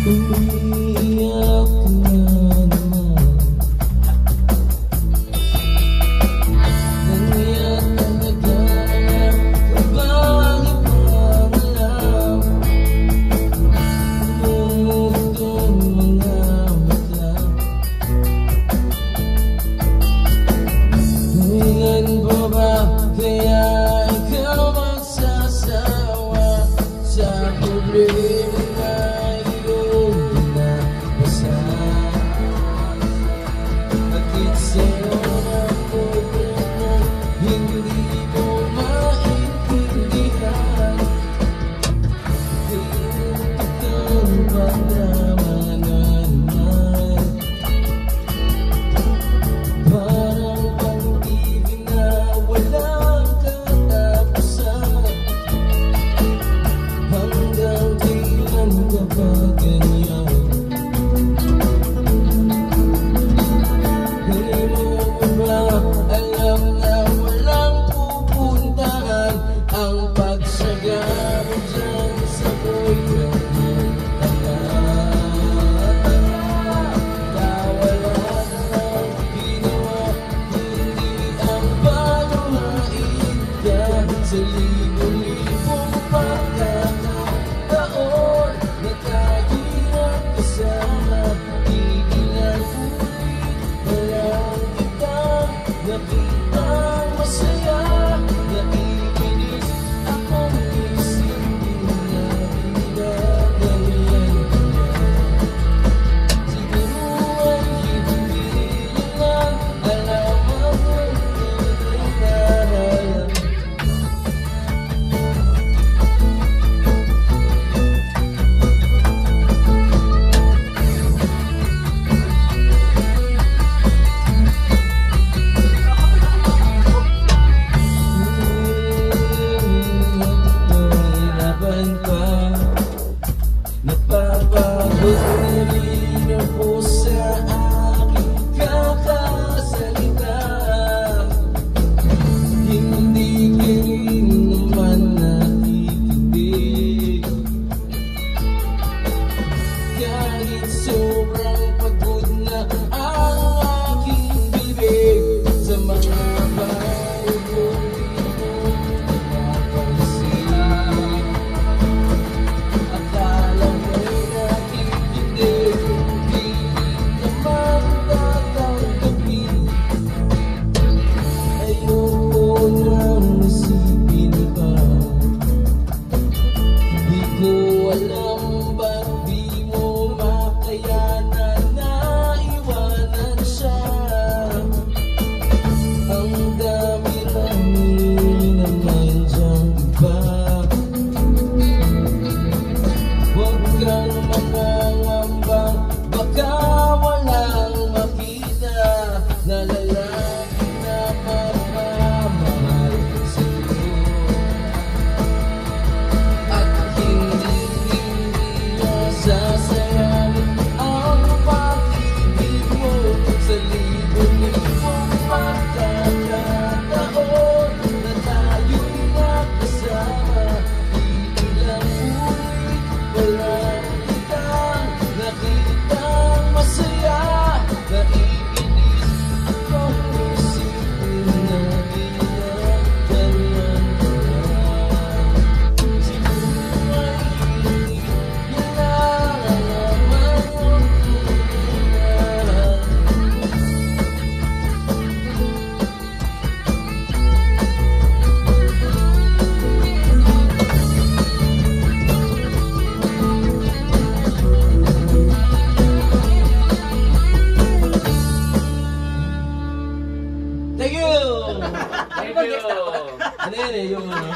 Umiiyak na naman. Nangyat na naghanap ka bang ibang alam? Umugtong mga mata. Hingan mo ba kaya ikaw magsasawa sa problema na iyong binabasa? Bakit sa'yo ako'y hindi mo maintindihan? Itong pagdrama na naman, parang pag-ibig na walang katapusan. Hanggang kailan ka ba ganyan? Di mo ba alam na walang pupuntahan ang pagsagap dyan sa buhay ng wala nang ginawa kundi ang paluhain ka sa libo-libong pagkakataon na tayo'y nagkasama. Iilan ulit walang kitang nakitang masaya. Naiinis akong isipin na ginagayan ka niya. Siguro ay hindi yun lang alam ang nararamdaman. Laban pa, napapagod na rin ako sa aking kakasalita. Hindi ka rin naman nakikinig. Kahit sobrang pagod na ang aking bibig sa mga bahay kong di mo napansin. Akala mo'y nakikinig, di naman tatanggapin. Ayoko nang isipin pa. Di ko alam ba't di mo makayanan na iwanan siya. Ang dami-rami naman dyang iba. Huwag kang mangangambang baka walang makita na lalaki na magmamahal sa'yo. At hindi masasayangin ang pag-ibig mo sa libo-libong pagkakataon na tayo'y magkasama. Iilang ulit walang kitang nakitang masaya. Naiinis akong isipin na ginagayan ka na. Siguro ay hindi yun lang alam ang Thank you! Thank you. Ano yun eh, yung ano?